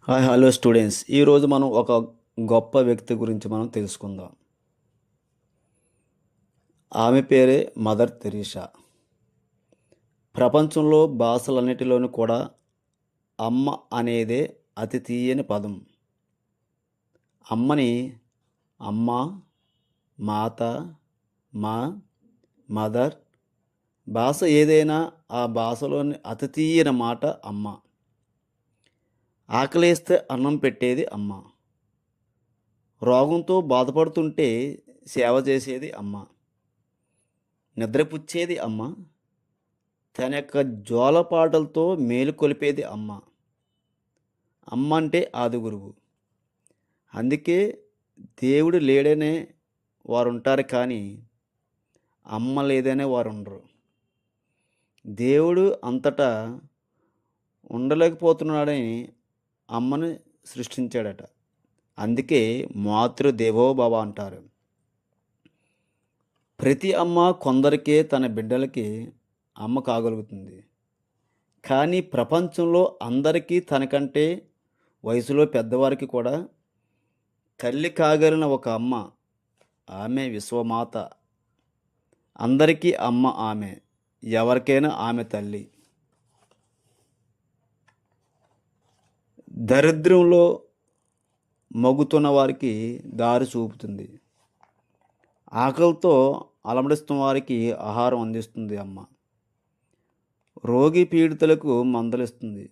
Hello students, ఈరోజు మనం ఒక గొప్ప వ్యక్తి గురించి మనం తెలుసుకుందాం. ఆమె పేరే మదర్ తెరీసా. ప్రపంచంలో భాషలన్నిటిలోనూ కూడా అమ్మ అనేదే అతి తీయని పదం. అమ్మని అమ్మ, మాత, మా, మదర్, భాష ఏదైనా ఆ భాషలోని అతి తీయని మాట అమ్మ. ఆకలేస్తే అన్నం పెట్టేది అమ్మ. రోగంతో బాధపడుతుంటే సేవ చేసేది అమ్మ. నిద్రపుచ్చేది అమ్మ. తన యొక్క జోలపాటలతో మేలుకొలిపేది అమ్మ. అమ్మ అంటే ఆది గురువు. అందుకే దేవుడు లేడనే వారు ఉంటారు, కానీ అమ్మ లేదనే వారు ఉండరు. దేవుడు అంతటా ఉండలేకపోతున్నాడని అమ్మని సృష్టించాడట. అందుకే మాతృదేవోభవ అంటారు. ప్రతి అమ్మ కొందరికే తన బిడ్డలకి అమ్మ కాగలుగుతుంది. కానీ ప్రపంచంలో అందరికీ తనకంటే వయసులో పెద్దవారికి కూడా తల్లి కాగలిగిన ఒక అమ్మ, ఆమె విశ్వమాత. అందరికీ అమ్మ ఆమె, ఎవరికైనా ఆమె తల్లి. దరిద్రంలో మగ్గుతున్న వారికి దారి చూపుతుంది. ఆకలితో అలమడిస్తున్న వారికి ఆహారం అందిస్తుంది అమ్మ. రోగి పీడితులకు మందలిస్తుంది.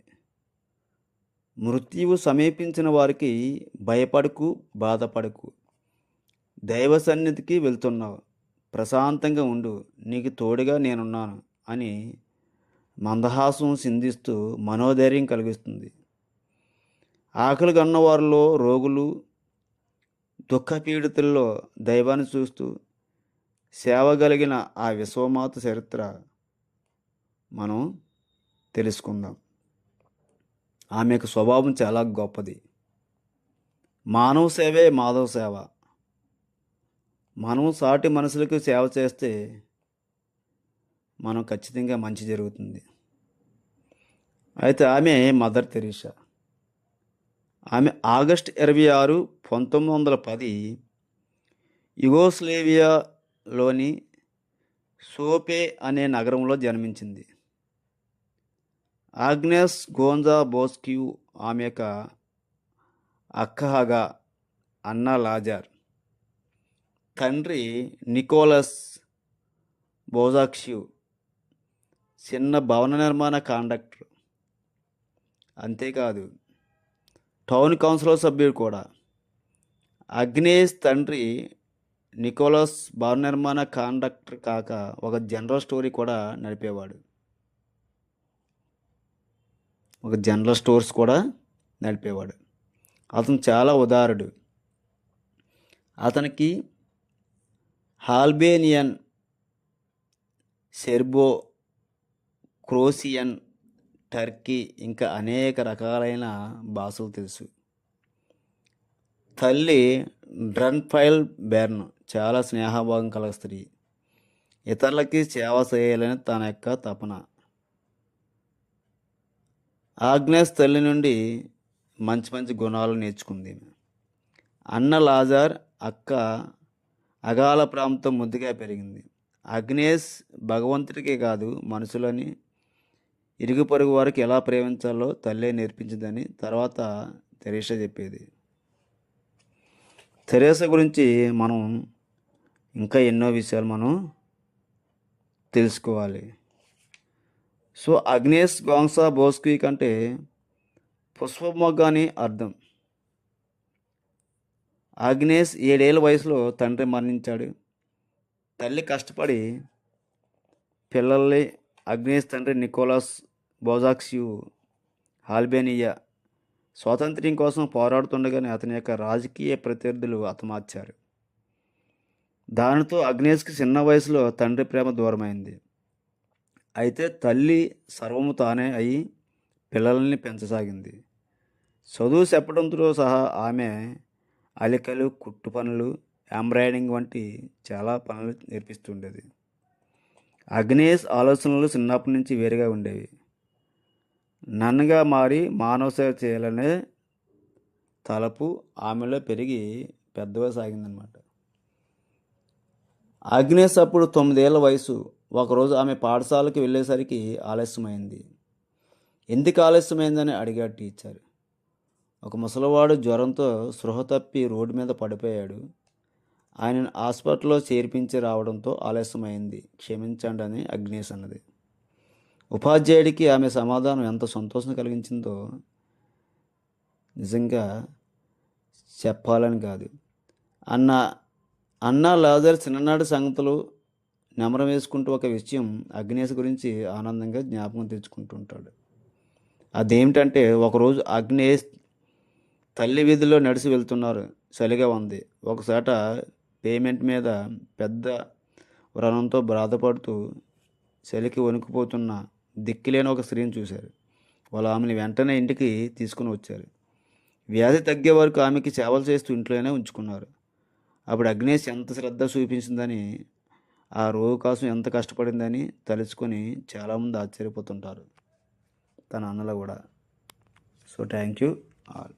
మృత్యువు సమీపించిన వారికి భయపడకు, బాధపడకు, దైవ సన్నిధికి వెళ్తున్నావు, ప్రశాంతంగా ఉండు, నీకు తోడుగా నేనున్నాను అని మందహాసం సిందిస్తూ మనోధైర్యం కలిగిస్తుంది. ఆకలి గన్నవారిలో రోగులు, దుఃఖపీడితుల్లో దైవాన్ని చూస్తూ సేవ కలిగిన ఆ విశ్వమాత చరిత్ర మనం తెలుసుకుందాం. ఆమె యొక్క స్వభావం చాలా గొప్పది. మానవ సేవే మాధవ సేవ. మనం సాటి మనుషులకు సేవ చేస్తే మనం ఖచ్చితంగా మంచి జరుగుతుంది. అయితే ఆమె మదర్ తెరీసా. ఆమె ఆగస్టు 26, 1910 యుగోస్లేవియాలోని సోపే అనే నగరంలో జన్మించింది. ఆగ్నెస్ గోంజా బోస్క్యూ ఆమె యొక్క అక్కగా అన్న లాజార్. తండ్రి నికోలస్ బోజాక్ష్యూ చిన్న భవన నిర్మాణ కాంట్రాక్టర్. అంతేకాదు, టౌన్ కౌన్సిల్ సభ్యుడు కూడా. అగ్నేస్ తండ్రి నికోలస్ భవన నిర్మాణ కాంట్రాక్టర్ కాక ఒక జనరల్ స్టోరీ కూడా నడిపేవాడు. ఒక జనరల్ స్టోర్స్ కూడా నడిపేవాడు. అతను చాలా ఉదారుడు. అతనికి హాల్బేనియన్, సెర్బో, క్రోసియన్, టర్కీ ఇంకా అనేక రకాలైన భాషలు తెలుసు. తల్లి డ్రన్ఫైల్ బెర్న్ చాలా స్నేహభావం కల స్త్రీ. ఇతరులకి సేవ చేయాలని తన యొక్క తపన. ఆగ్నేస్ తల్లి నుండి మంచి మంచి గుణాలు నేర్చుకుంది. అన్న లాజార్ అక్క అగాల ప్రాంతంతో ముద్దుగా పెరిగింది. అగ్నేస్ భగవంతుడికే కాదు, మనుషులని, ఇరుగు పొరుగు వారికి ఎలా ప్రేమించాలో తల్లే నేర్పించిందని తర్వాత తెరీసా చెప్పేది. తెరీసా గురించి మనం ఇంకా ఎన్నో విషయాలు మనం తెలుసుకోవాలి. సో అగ్నేస్ గోంజా బోస్క్యూ కంటే పుష్పమొగ్గ అని అర్థం. అగ్నేస్ 7 ఏళ్ళ వయసులో తండ్రి మరణించాడు. తల్లి కష్టపడి పిల్లల్ని అగ్నేస్ తండ్రి నికోలస్ బోజాక్ష్యూ హాల్బేనియా స్వాతంత్ర్యం కోసం పోరాడుతుండగానే అతని యొక్క రాజకీయ ప్రత్యర్థులు హతమార్చారు. దానితో అగ్నేస్కి చిన్న వయసులో తండ్రి ప్రేమ దూరమైంది. అయితే తల్లి సర్వము తానే అయి పిల్లల్ని పెంచసాగింది. చదువు చెప్పడంతో సహా ఆమె అలికలు, కుట్టు పనులు, ఎంబ్రాయిడింగ్ వంటి చాలా పనులు నేర్పిస్తుండేది. అగ్నేస్ ఆలోచనలు చిన్నప్పటి నుంచి వేరుగా ఉండేవి. నన్నగా మారి మానవ సేవ చేయాలనే తలపు ఆమెలో పెరిగి పెద్దగా సాగిందనమాట. అగ్నేస్ అప్పుడు 9 ఏళ్ల వయసు. ఒకరోజు ఆమె పాఠశాలకు వెళ్ళేసరికి ఆలస్యమైంది. ఎందుకు ఆలస్యమైందని అడిగాడు టీచర్. ఒక ముసలివాడు జ్వరంతో స్పృహ తప్పి రోడ్డు మీద పడిపోయాడు. ఆయనను హాస్పిటల్లో చేర్పించి రావడంతో ఆలస్యమైంది, క్షమించండి అని అగ్నేస్ అన్నది. ఉపాధ్యాయుడికి ఆమె సమాధానం ఎంత సంతోషం కలిగించిందో నిజంగా చెప్పాలని కాదు. అన్న అన్న లాజర్ చిన్ననాటి సంగతులు నెమరం వేసుకుంటూ ఒక విషయం అగ్నేస్ గురించి ఆనందంగా జ్ఞాపకం తెచ్చుకుంటుంటాడు. అదేమిటంటే, ఒకరోజు అగ్నేస్ తల్లి వీధిలో నడిచి వెళ్తున్నారు. చలిగా ఉంది. ఒకసాట పేమెంట్ మీద పెద్ద వ్రణంతో బాధపడుతూ చలికి వణికిపోతున్న దిక్కులేని ఒక స్త్రీని చూశారు. వాళ్ళు ఆమెను వెంటనే ఇంటికి తీసుకుని వచ్చారు. వ్యాధి తగ్గే వరకు ఆమెకి సేవలు చేస్తూ ఇంట్లోనే ఉంచుకున్నారు. అప్పుడు అగ్నేస్ ఎంత శ్రద్ధ చూపించిందని, ఆ రోగి కోసం ఎంత కష్టపడిందని తలుచుకొని చాలామంది ఆశ్చర్యపోతుంటారు, తన అన్నలు కూడా. So thank you all.